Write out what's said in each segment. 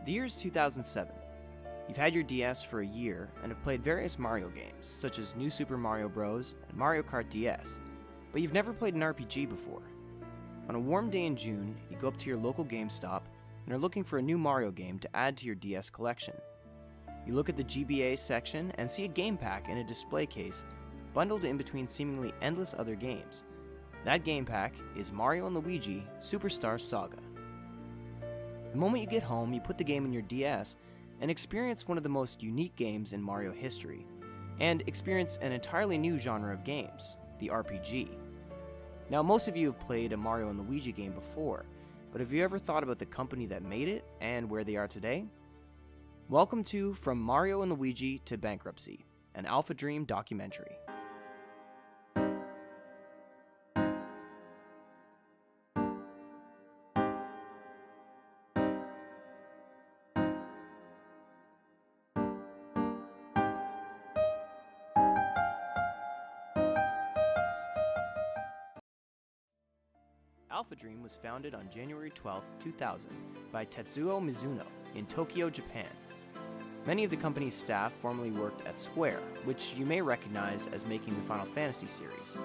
The year is 2007. You've had your DS for a year and have played various Mario games, such as New Super Mario Bros. And Mario Kart DS, but you've never played an RPG before. On a warm day in June, you go up to your local GameStop and are looking for a new Mario game to add to your DS collection. You look at the GBA section and see a game pack in a display case, bundled in between seemingly endless other games. That game pack is Mario & Luigi Superstar Saga. The moment you get home, you put the game in your DS and experience one of the most unique games in Mario history, and experience an entirely new genre of games, the RPG. Now, most of you have played a Mario & Luigi game before, but have you ever thought about the company that made it and where they are today? Welcome to From Mario & Luigi to Bankruptcy, an Alphadream documentary. Alphadream was founded on January 12, 2000 by Tetsuo Mizuno in Tokyo, Japan. Many of the company's staff formerly worked at Square, which you may recognize as making the Final Fantasy series.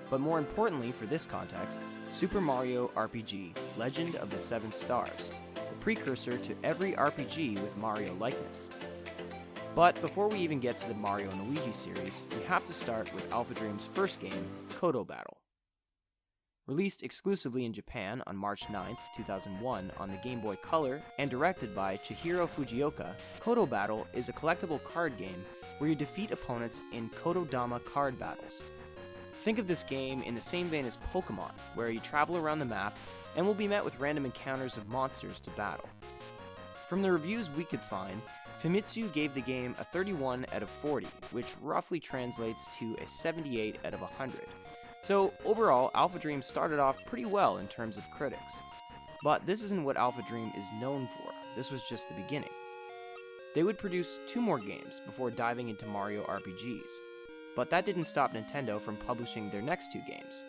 But more importantly for this context, Super Mario Rpg Legend of the Seven Stars, the precursor to every RPG with Mario likeness. But before we even get to the Mario & Luigi series, we have to start with Alphadream's first game, Cotto Battle. Released exclusively in Japan on March 9, 2001 on the Game Boy Color and directed by Chihiro Fujioka, Cotto Battle is a collectible card game where you defeat opponents in Kotodama card battles. Think of this game in the same vein as Pokemon, where you travel around the map and will be met with random encounters of monsters to battle. From the reviews we could find, Famitsu gave the game a 31 out of 40, which roughly translates to a 78 out of 100. So overall, Alphadream started off pretty well in terms of critics. But this isn't what Alphadream is known for, this was just the beginning. They would produce 2 more games before diving into Mario RPGs, but that didn't stop Nintendo from publishing their next 2 games.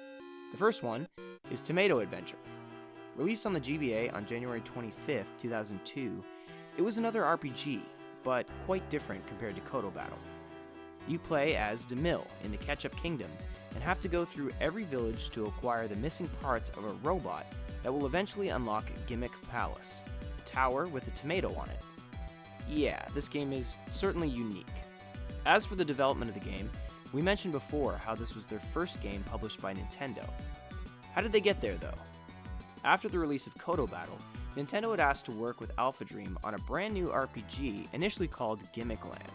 The first one is Tomato Adventure. Released on the GBA on January 25, 2002, it was another RPG, but quite different compared to Cotto Battle. You play as DeMille in the Ketchup Kingdom, and have to go through every village to acquire the missing parts of a robot that will eventually unlock Gimmick Palace, a tower with a tomato on it. Yeah, this game is certainly unique. As for the development of the game, we mentioned before how this was their first game published by Nintendo. How did they get there though? After the release of Cotto Battle, Nintendo had asked to work with Alphadream on a brand new RPG initially called Gimmick Land.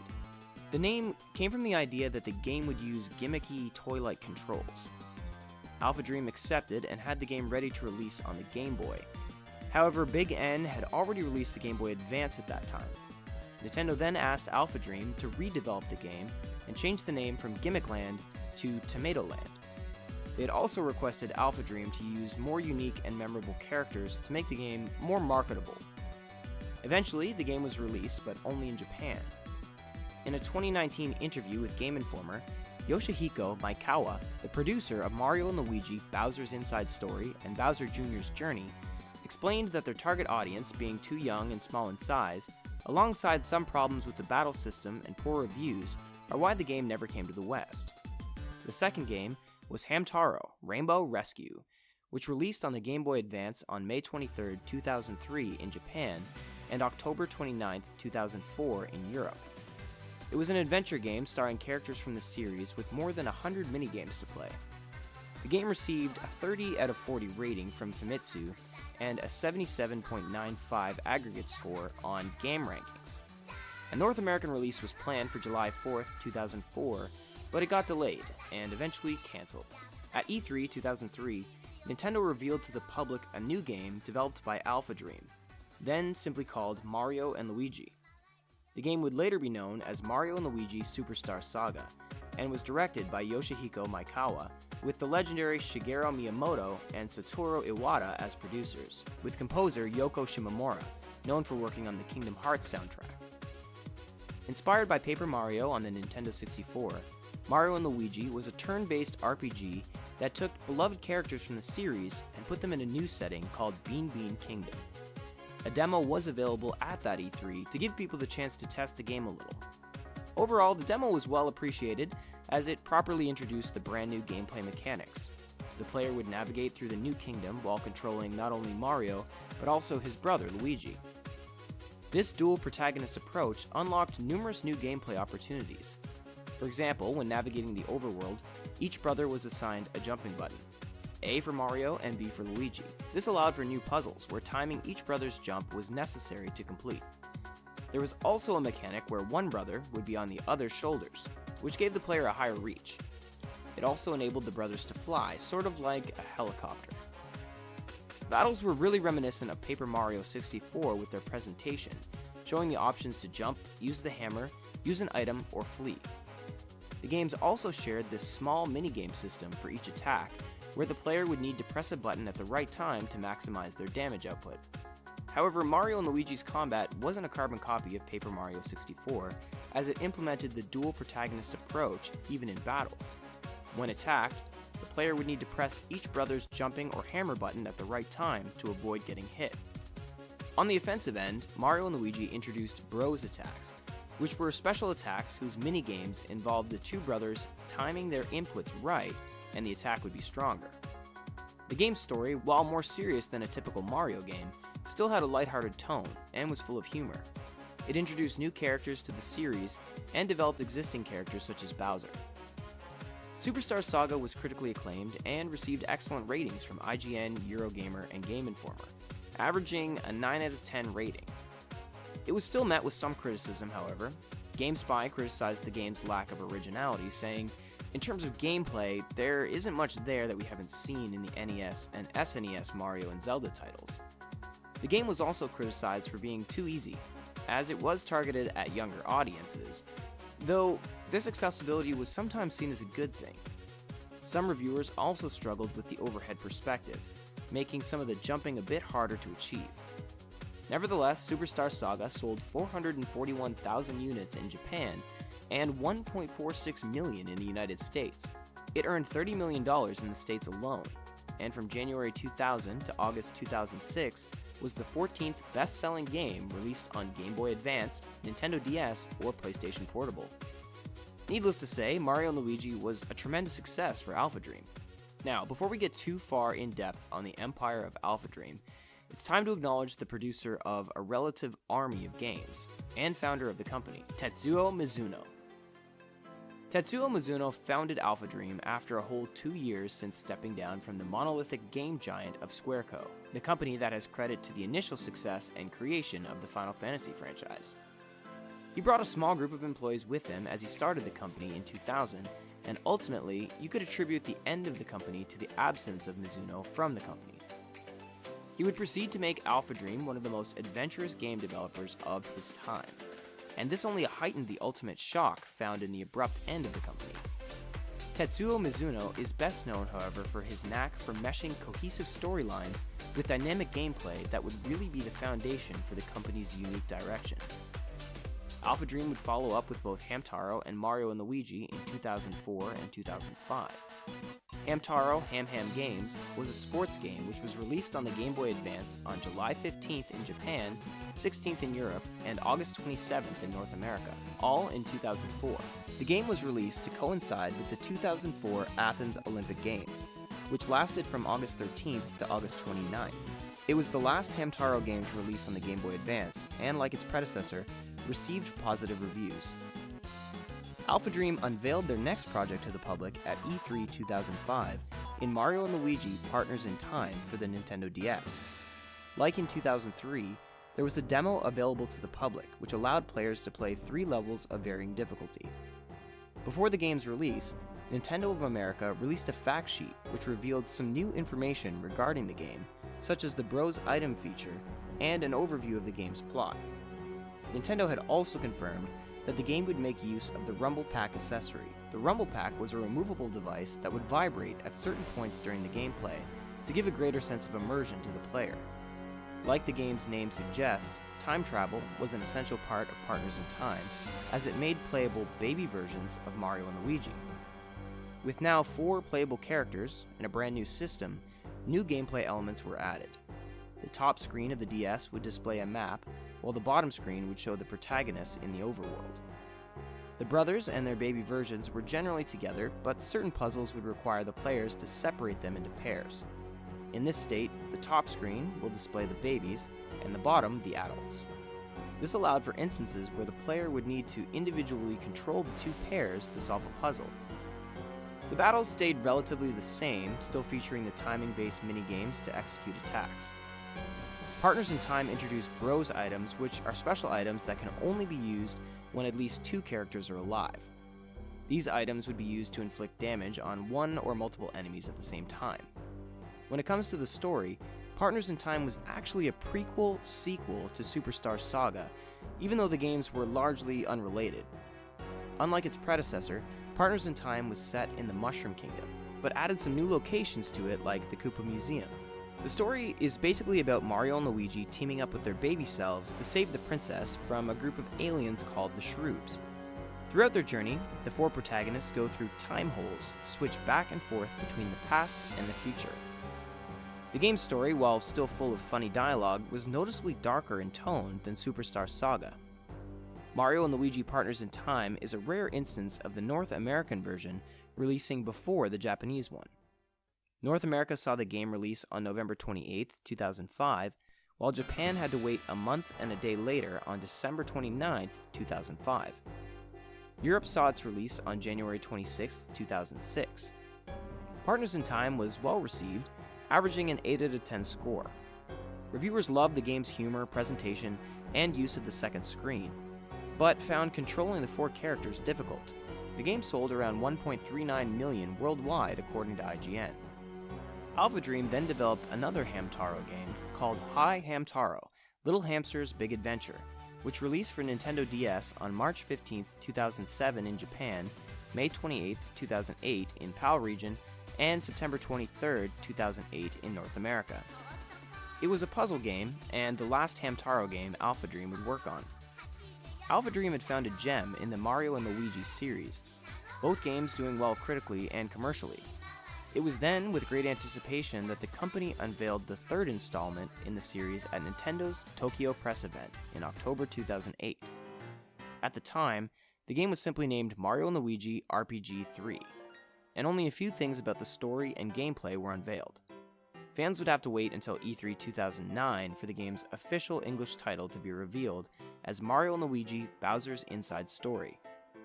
The name came from the idea that the game would use gimmicky, toy-like controls. Alphadream accepted and had the game ready to release on the Game Boy. However, Big N had already released the Game Boy Advance at that time. Nintendo then asked Alphadream to redevelop the game and change the name from Gimmick Land to Tomato Land. They had also requested Alphadream to use more unique and memorable characters to make the game more marketable. Eventually, the game was released, but only in Japan. In a 2019 interview with Game Informer, Yoshihiko Maekawa, the producer of Mario & Luigi Bowser's Inside Story and Bowser Jr.'s Journey, explained that their target audience being too young and small in size, alongside some problems with the battle system and poor reviews, are why the game never came to the West. The second game was Hamtaro Rainbow Rescue, which released on the Game Boy Advance on May 23, 2003 in Japan and October 29, 2004 in Europe. It was an adventure game starring characters from the series with more than 100 minigames to play. The game received a 30 out of 40 rating from Famitsu and a 77.95 aggregate score on Game Rankings. A North American release was planned for July 4, 2004, but it got delayed and eventually cancelled. At E3 2003, Nintendo revealed to the public a new game developed by Alphadream, then simply called Mario & Luigi. The game would later be known as Mario & Luigi Superstar Saga, and was directed by Yoshihiko Maekawa, with the legendary Shigeru Miyamoto and Satoru Iwata as producers, with composer Yoko Shimomura, known for working on the Kingdom Hearts soundtrack. Inspired by Paper Mario on the Nintendo 64, Mario & Luigi was a turn-based RPG that took beloved characters from the series and put them in a new setting called Bean Bean Kingdom. A demo was available at that E3 to give people the chance to test the game a little. Overall, the demo was well appreciated as it properly introduced the brand new gameplay mechanics. The player would navigate through the new kingdom while controlling not only Mario, but also his brother Luigi. This dual protagonist approach unlocked numerous new gameplay opportunities. For example, when navigating the overworld, each brother was assigned a jumping button. A for Mario and B for Luigi. This allowed for new puzzles where timing each brother's jump was necessary to complete. There was also a mechanic where one brother would be on the other's shoulders, which gave the player a higher reach. It also enabled the brothers to fly, sort of like a helicopter. Battles were really reminiscent of Paper Mario 64 with their presentation, showing the options to jump, use the hammer, use an item, or flee. The games also shared this small minigame system for each attack, where the player would need to press a button at the right time to maximize their damage output. However, Mario and Luigi's combat wasn't a carbon copy of Paper Mario 64, as it implemented the dual protagonist approach even in battles. When attacked, the player would need to press each brother's jumping or hammer button at the right time to avoid getting hit. On the offensive end, Mario and Luigi introduced Bros attacks, which were special attacks whose minigames involved the two brothers timing their inputs right, and the attack would be stronger. The game's story, while more serious than a typical Mario game, still had a lighthearted tone and was full of humor. It introduced new characters to the series and developed existing characters such as Bowser. Superstar Saga was critically acclaimed and received excellent ratings from IGN, Eurogamer, and Game Informer, averaging a 9 out of 10 rating. It was still met with some criticism, however. GameSpy criticized the game's lack of originality, saying, "In terms of gameplay, there isn't much there that we haven't seen in the NES and SNES Mario and Zelda titles." The game was also criticized for being too easy, as it was targeted at younger audiences, though this accessibility was sometimes seen as a good thing. Some reviewers also struggled with the overhead perspective, making some of the jumping a bit harder to achieve. Nevertheless, Superstar Saga sold 441,000 units in Japan and 1.46 million in the United States. It earned $30 million in the States alone, and from January 2000 to August 2006 was the 14th best-selling game released on Game Boy Advance, Nintendo DS, or PlayStation Portable. Needless to say, Mario & Luigi was a tremendous success for Alphadream. Now, before we get too far in depth on the empire of Alphadream, it's time to acknowledge the producer of a relative army of games, and founder of the company, Tetsuo Mizuno. Tetsuo Mizuno founded Alphadream after a whole 2 years since stepping down from the monolithic game giant of Square Co., the company that has credit to the initial success and creation of the Final Fantasy franchise. He brought a small group of employees with him as he started the company in 2000, and ultimately, you could attribute the end of the company to the absence of Mizuno from the company. He would proceed to make Alphadream one of the most adventurous game developers of his time, and this only heightened the ultimate shock found in the abrupt end of the company. Tetsuo Mizuno is best known, however, for his knack for meshing cohesive storylines with dynamic gameplay that would really be the foundation for the company's unique direction. Alphadream would follow up with both Hamtaro and Mario & Luigi in 2004 and 2005. Hamtaro Ham Ham Games was a sports game which was released on the Game Boy Advance on July 15th in Japan, 16th in Europe, and August 27th in North America, all in 2004. The game was released to coincide with the 2004 Athens Olympic Games, which lasted from August 13th to August 29th. It was the last Hamtaro game to release on the Game Boy Advance, and like its predecessor, received positive reviews. Alphadream unveiled their next project to the public at E3 2005 in Mario & Luigi Partners in Time for the Nintendo DS. Like in 2003, there was a demo available to the public which allowed players to play 3 levels of varying difficulty. Before the game's release, Nintendo of America released a fact sheet which revealed some new information regarding the game, such as the Bros item feature and an overview of the game's plot. Nintendo had also confirmed that the game would make use of the Rumble Pack accessory. The Rumble Pack was a removable device that would vibrate at certain points during the gameplay to give a greater sense of immersion to the player. Like the game's name suggests, time travel was an essential part of Partners in Time, as it made playable baby versions of Mario and Luigi. With now 4 playable characters and a brand new system, new gameplay elements were added. The top screen of the DS would display a map, while the bottom screen would show the protagonists in the overworld. The brothers and their baby versions were generally together, but certain puzzles would require the players to separate them into pairs. In this state, the top screen will display the babies, and the bottom the adults. This allowed for instances where the player would need to individually control the two pairs to solve a puzzle. The battles stayed relatively the same, still featuring the timing-based minigames to execute attacks. Partners in Time introduced Bros items, which are special items that can only be used when at least two characters are alive. These items would be used to inflict damage on one or multiple enemies at the same time. When it comes to the story, Partners in Time was actually a prequel-sequel to Superstar Saga, even though the games were largely unrelated. Unlike its predecessor, Partners in Time was set in the Mushroom Kingdom, but added some new locations to it like the Koopa Museum. The story is basically about Mario and Luigi teaming up with their baby selves to save the princess from a group of aliens called the Shroobs. Throughout their journey, the four protagonists go through time holes to switch back and forth between the past and the future. The game's story, while still full of funny dialogue, was noticeably darker in tone than Superstar Saga. Mario and Luigi Partners in Time is a rare instance of the North American version releasing before the Japanese one. North America saw the game release on November 28, 2005, while Japan had to wait a month and a day later on December 29, 2005. Europe saw its release on January 26, 2006. Partners in Time was well received, averaging an 8 out of 10 score. Reviewers loved the game's humor, presentation, and use of the second screen, but found controlling the four characters difficult. The game sold around 1.39 million worldwide according to IGN. Alphadream then developed another Hamtaro game called Hi Hamtaro, Little Hamster's Big Adventure, which released for Nintendo DS on March 15, 2007 in Japan, May 28, 2008 in PAL region, and September 23, 2008 in North America. It was a puzzle game, and the last Hamtaro game Alphadream would work on. Alphadream had found a gem in the Mario and Luigi series, both games doing well critically and commercially. It was then with great anticipation that the company unveiled the third installment in the series at Nintendo's Tokyo Press event in October 2008. At the time, the game was simply named Mario & Luigi RPG 3, and only a few things about the story and gameplay were unveiled. Fans would have to wait until E3 2009 for the game's official English title to be revealed as Mario & Luigi Bowser's Inside Story,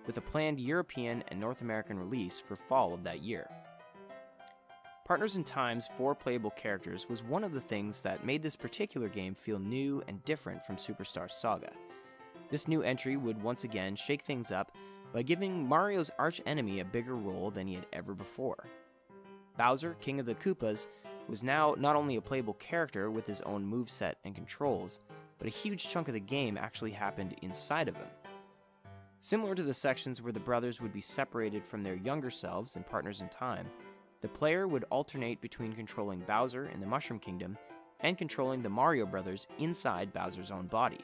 with a planned European and North American release for fall of that year. Partners in Time's 4 playable characters was one of the things that made this particular game feel new and different from Superstar Saga. This new entry would once again shake things up by giving Mario's arch-enemy a bigger role than he had ever before. Bowser, King of the Koopas, was now not only a playable character with his own moveset and controls, but a huge chunk of the game actually happened inside of him. Similar to the sections where the brothers would be separated from their younger selves in Partners in Time, the player would alternate between controlling Bowser in the Mushroom Kingdom and controlling the Mario brothers inside Bowser's own body.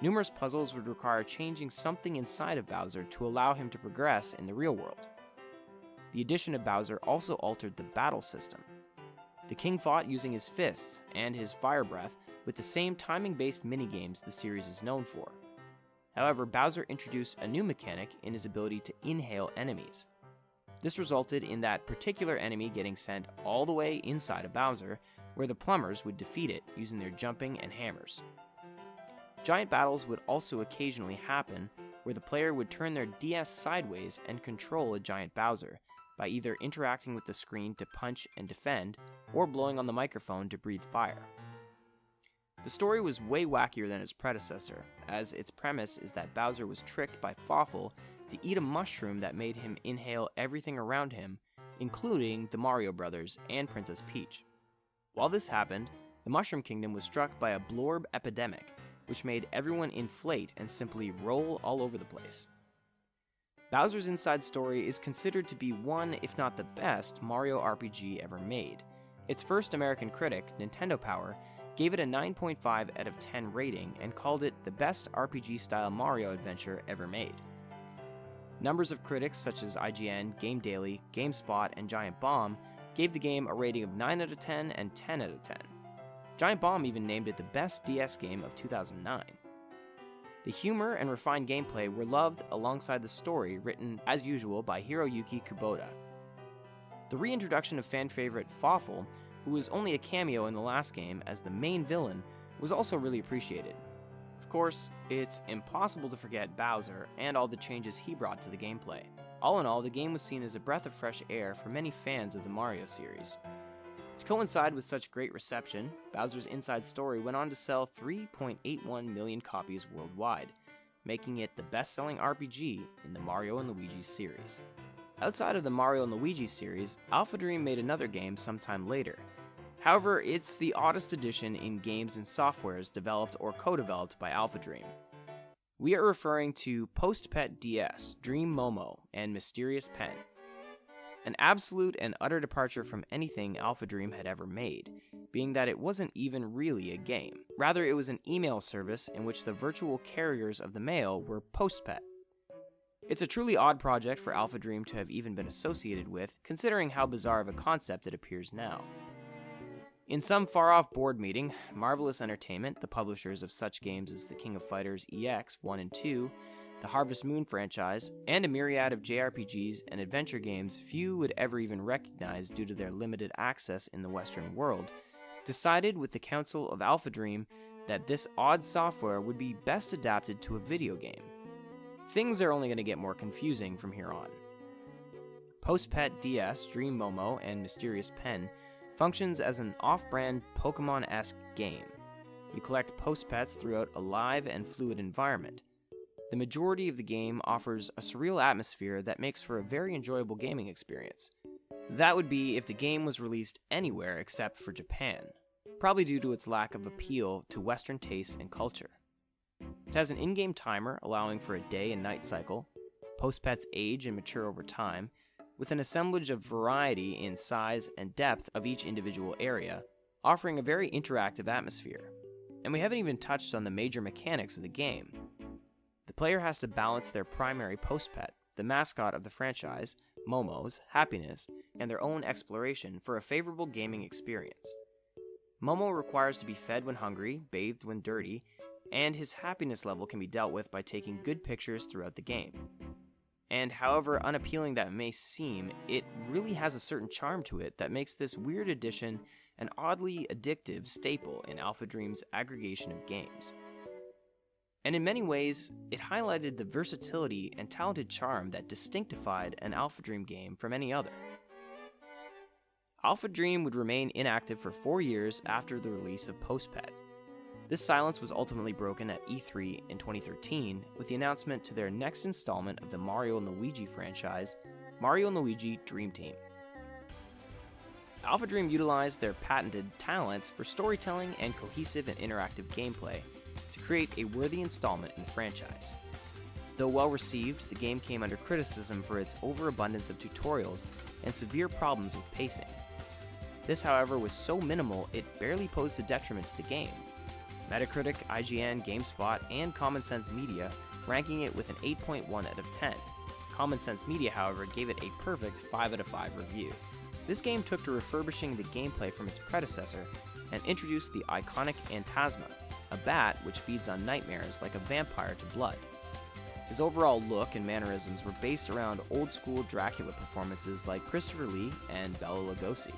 Numerous puzzles would require changing something inside of Bowser to allow him to progress in the real world. The addition of Bowser also altered the battle system. The king fought using his fists and his fire breath with the same timing-based minigames the series is known for. However, Bowser introduced a new mechanic in his ability to inhale enemies. This resulted in that particular enemy getting sent all the way inside of Bowser, where the plumbers would defeat it using their jumping and hammers. Giant battles would also occasionally happen, where the player would turn their DS sideways and control a giant Bowser, by either interacting with the screen to punch and defend, or blowing on the microphone to breathe fire. The story was way wackier than its predecessor, as its premise is that Bowser was tricked by Fawful to eat a mushroom that made him inhale everything around him, including the Mario Brothers and Princess Peach. While this happened, the Mushroom Kingdom was struck by a blorb epidemic, which made everyone inflate and simply roll all over the place. Bowser's Inside Story is considered to be one, if not the best, Mario RPG ever made. Its first American critic, Nintendo Power, gave it a 9.5 out of 10 rating and called it the best RPG-style Mario adventure ever made. Numbers of critics such as IGN, Game Daily, GameSpot, and Giant Bomb gave the game a rating of 9 out of 10 and 10 out of 10. Giant Bomb even named it the best DS game of 2009. The humor and refined gameplay were loved alongside the story written, as usual, by Hiroyuki Kubota. The reintroduction of fan favorite Fawful, who was only a cameo in the last game as the main villain, was also really appreciated. Of course, it's impossible to forget Bowser and all the changes he brought to the gameplay. All in all, the game was seen as a breath of fresh air for many fans of the Mario series. To coincide with such great reception, Bowser's Inside Story went on to sell 3.81 million copies worldwide, making it the best-selling RPG in the Mario & Luigi series. Outside of the Mario & Luigi series, Alphadream made another game sometime later. However, it's the oddest addition in games and softwares developed or co-developed by Alphadream. We are referring to Post-Pet DS, Dream Momo, and Mysterious Pen. An absolute and utter departure from anything Alphadream had ever made, being that it wasn't even really a game. Rather, it was an email service in which the virtual carriers of the mail were Post-Pet. It's a truly odd project for Alphadream to have even been associated with, considering how bizarre of a concept it appears now. In some far-off board meeting, Marvelous Entertainment, the publishers of such games as the King of Fighters EX 1 and 2, the Harvest Moon franchise, and a myriad of JRPGs and adventure games few would ever even recognize due to their limited access in the Western world, decided with the council of Alphadream that this odd software would be best adapted to a video game. Things are only going to get more confusing from here on. Post-Pet DS, Dream Momo, and Mysterious Pen functions as an off-brand Pokemon-esque game. You collect Post-Pets throughout a live and fluid environment. The majority of the game offers a surreal atmosphere that makes for a very enjoyable gaming experience. That would be if the game was released anywhere except for Japan, probably due to its lack of appeal to Western tastes and culture. It has an in-game timer allowing for a day and night cycle. Post-Pets age and mature over time, with an assemblage of variety in size and depth of each individual area, offering a very interactive atmosphere. And we haven't even touched on the major mechanics of the game. The player has to balance their primary Post-Pet, the mascot of the franchise, Momo's happiness, and their own exploration for a favorable gaming experience. Momo requires to be fed when hungry, bathed when dirty, and his happiness level can be dealt with by taking good pictures throughout the game. And however unappealing that may seem, it really has a certain charm to it that makes this weird addition an oddly addictive staple in Alphadream's aggregation of games. And in many ways, it highlighted the versatility and talented charm that distinctified an Alphadream game from any other. Alphadream would remain inactive for 4 years after the release of Post-Pet. This silence was ultimately broken at E3 in 2013 with the announcement to their next installment of the Mario & Luigi franchise, Mario & Luigi Dream Team. Alphadream utilized their patented talents for storytelling and cohesive and interactive gameplay to create a worthy installment in the franchise. Though well received, the game came under criticism for its overabundance of tutorials and severe problems with pacing. This, however, was so minimal it barely posed a detriment to the game. Metacritic, IGN, GameSpot, and Common Sense Media ranking it with an 8.1 out of 10. Common Sense Media, however, gave it a perfect 5 out of 5 review. This game took to refurbishing the gameplay from its predecessor and introduced the iconic Phantasma, a bat which feeds on nightmares like a vampire to blood. His overall look and mannerisms were based around old-school Dracula performances like Christopher Lee and Bela Lugosi.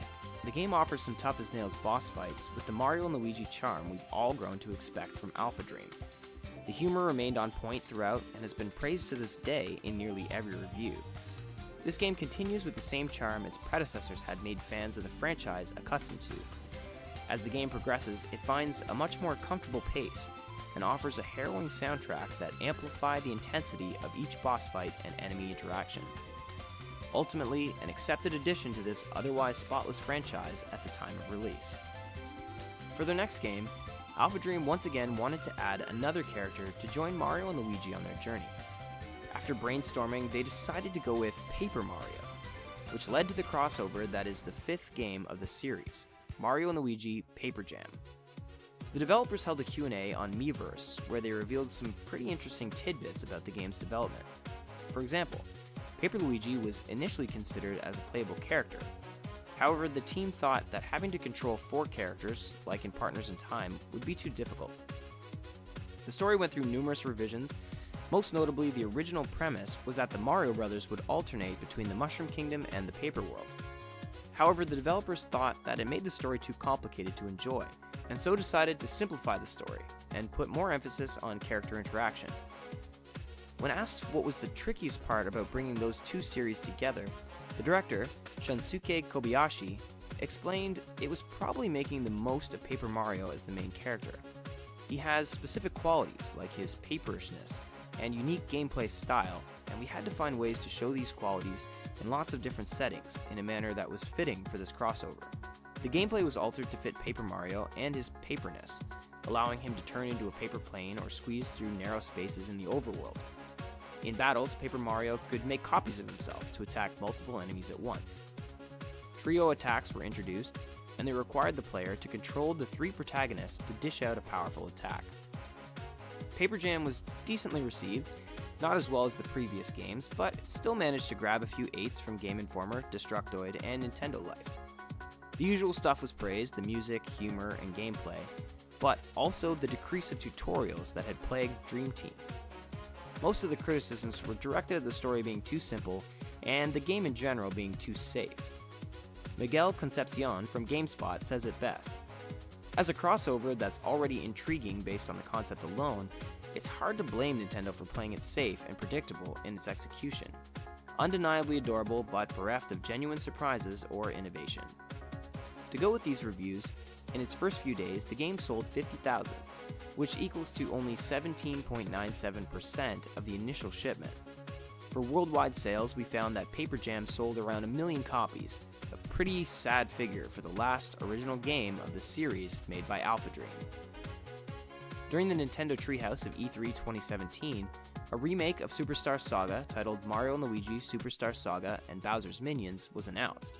The game offers some tough-as-nails boss fights with the Mario & Luigi charm we've all grown to expect from Alphadream. The humor remained on point throughout and has been praised to this day in nearly every review. This game continues with the same charm its predecessors had made fans of the franchise accustomed to. As the game progresses, it finds a much more comfortable pace and offers a harrowing soundtrack that amplify the intensity of each boss fight and enemy interaction. Ultimately, an accepted addition to this otherwise spotless franchise at the time of release. For their next game, Alphadream once again wanted to add another character to join Mario and Luigi on their journey. After brainstorming, they decided to go with Paper Mario, which led to the crossover that is the 5th game of the series, Mario and Luigi Paper Jam. The developers held a Q&A on Miiverse, where they revealed some pretty interesting tidbits about the game's development. For example, Paper Luigi was initially considered as a playable character. However, the team thought that having to control 4 characters, like in Partners in Time, would be too difficult. The story went through numerous revisions. Most notably, the original premise was that the Mario Brothers would alternate between the Mushroom Kingdom and the Paper World. However, the developers thought that it made the story too complicated to enjoy, and so decided to simplify the story and put more emphasis on character interaction. When asked what was the trickiest part about bringing those 2 series together, the director, Shunsuke Kobayashi, explained it was probably making the most of Paper Mario as the main character. He has specific qualities like his paperishness and unique gameplay style, and we had to find ways to show these qualities in lots of different settings in a manner that was fitting for this crossover. The gameplay was altered to fit Paper Mario and his paperness, allowing him to turn into a paper plane or squeeze through narrow spaces in the overworld. In battles, Paper Mario could make copies of himself to attack multiple enemies at once. Trio attacks were introduced, and they required the player to control the 3 protagonists to dish out a powerful attack. Paper Jam was decently received, not as well as the previous games, but it still managed to grab a few 8s from Game Informer, Destructoid, and Nintendo Life. The usual stuff was praised, the music, humor, and gameplay, but also the decrease of tutorials that had plagued Dream Team. Most of the criticisms were directed at the story being too simple and the game in general being too safe. Miguel Concepcion from GameSpot says it best. As a crossover that's already intriguing based on the concept alone, it's hard to blame Nintendo for playing it safe and predictable in its execution. Undeniably adorable, but bereft of genuine surprises or innovation. To go with these reviews, in its first few days, the game sold 50,000, which equals to only 17.97% of the initial shipment. For worldwide sales, we found that Paper Jam sold around 1 million copies, a pretty sad figure for the last original game of the series made by Alphadream. During the Nintendo Treehouse of E3 2017, a remake of Superstar Saga titled Mario & Luigi Superstar Saga and Bowser's Minions was announced.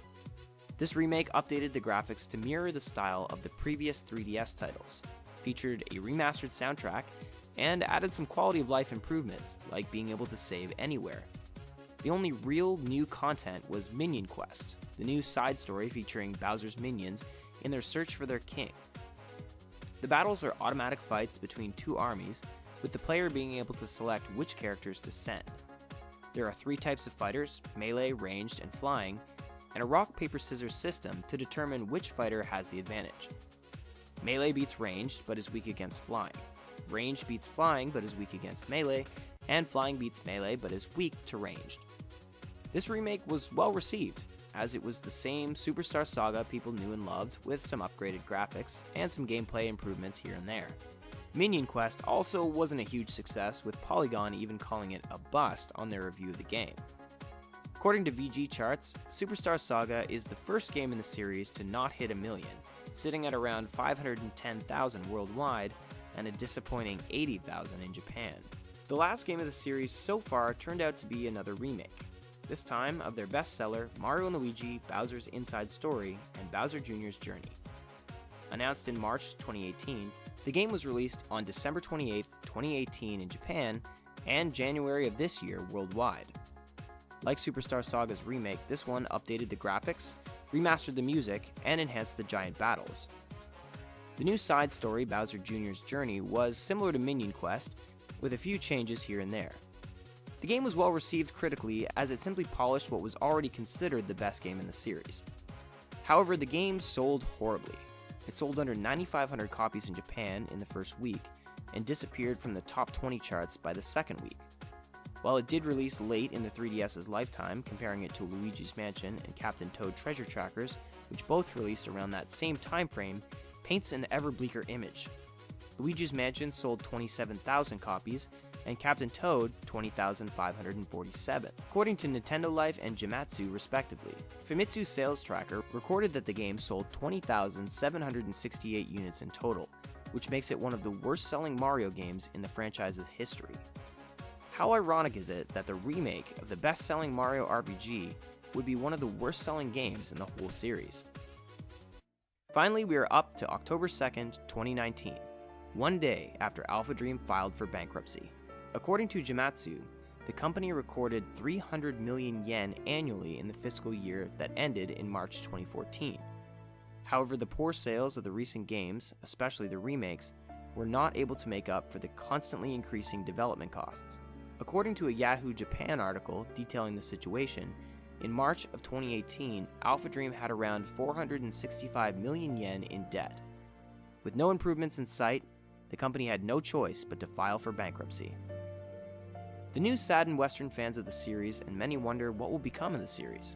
This remake updated the graphics to mirror the style of the previous 3DS titles, featured a remastered soundtrack, and added some quality of life improvements, like being able to save anywhere. The only real new content was Minion Quest, the new side story featuring Bowser's minions in their search for their king. The battles are automatic fights between 2 armies, with the player being able to select which characters to send. There are 3 types of fighters, melee, ranged, and flying, and a rock, paper, scissors system to determine which fighter has the advantage. Melee beats ranged, but is weak against flying. Ranged beats flying, but is weak against melee, and flying beats melee, but is weak to ranged. This remake was well received, as it was the same Superstar Saga people knew and loved, with some upgraded graphics and some gameplay improvements here and there. Minion Quest also wasn't a huge success, with Polygon even calling it a bust on their review of the game. According to VG Charts, Superstar Saga is the first game in the series to not hit 1 million, sitting at around 510,000 worldwide and a disappointing 80,000 in Japan. The last game of the series so far turned out to be another remake, this time of their bestseller Mario & Luigi Bowser's Inside Story and Bowser Jr.'s Journey. Announced in March 2018, the game was released on December 28, 2018 in Japan and January of this year worldwide. Like Superstar Saga's remake, this one updated the graphics, remastered the music, and enhanced the giant battles. The new side story, Bowser Jr.'s Journey, was similar to Minion Quest, with a few changes here and there. The game was well received critically, as it simply polished what was already considered the best game in the series. However, the game sold horribly. It sold under 9,500 copies in Japan in the first week, and disappeared from the top 20 charts by the second week. While it did release late in the 3DS's lifetime, comparing it to Luigi's Mansion and Captain Toad Treasure Trackers, which both released around that same time frame, paints an ever bleaker image. Luigi's Mansion sold 27,000 copies, and Captain Toad 20,547, according to Nintendo Life and Gematsu respectively. Famitsu's sales tracker recorded that the game sold 20,768 units in total, which makes it one of the worst-selling Mario games in the franchise's history. How ironic is it that the remake of the best-selling Mario RPG would be one of the worst-selling games in the whole series? Finally, we are up to October 2nd, 2019, one day after Alphadream filed for bankruptcy. According to Gematsu, the company recorded 300 million yen annually in the fiscal year that ended in March 2014. However, the poor sales of the recent games, especially the remakes, were not able to make up for the constantly increasing development costs. According to a Yahoo Japan article detailing the situation, in March of 2018, Alphadream had around 465 million yen in debt. With no improvements in sight, the company had no choice but to file for bankruptcy. The news saddened Western fans of the series, and many wonder what will become of the series.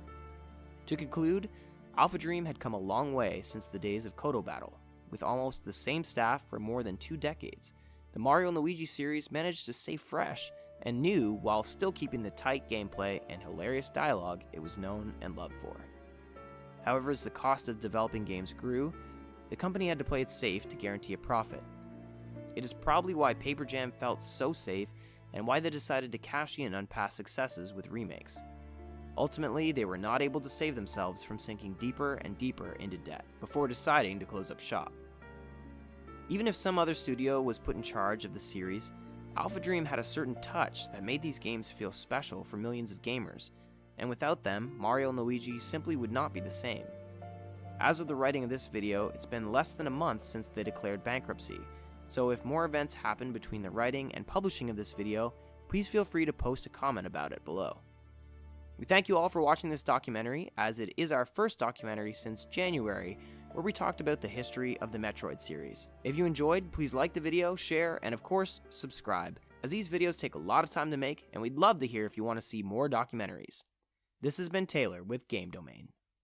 To conclude, Alphadream had come a long way since the days of Cotto Battle. With almost the same staff for more than 2 decades, the Mario & Luigi series managed to stay fresh and new while still keeping the tight gameplay and hilarious dialogue it was known and loved for. However, as the cost of developing games grew, the company had to play it safe to guarantee a profit. It is probably why Paper Jam felt so safe and why they decided to cash in on past successes with remakes. Ultimately, they were not able to save themselves from sinking deeper and deeper into debt before deciding to close up shop. Even if some other studio was put in charge of the series, Alphadream had a certain touch that made these games feel special for millions of gamers, and without them, Mario & Luigi simply would not be the same. As of the writing of this video, it's been less than a month since they declared bankruptcy, so if more events happen between the writing and publishing of this video, please feel free to post a comment about it below. We thank you all for watching this documentary, as it is our first documentary since January, where we talked about the history of the Metroid series. If you enjoyed, please like the video, share, and of course, subscribe, as these videos take a lot of time to make, and we'd love to hear if you want to see more documentaries. This has been Taylor with Game Domain.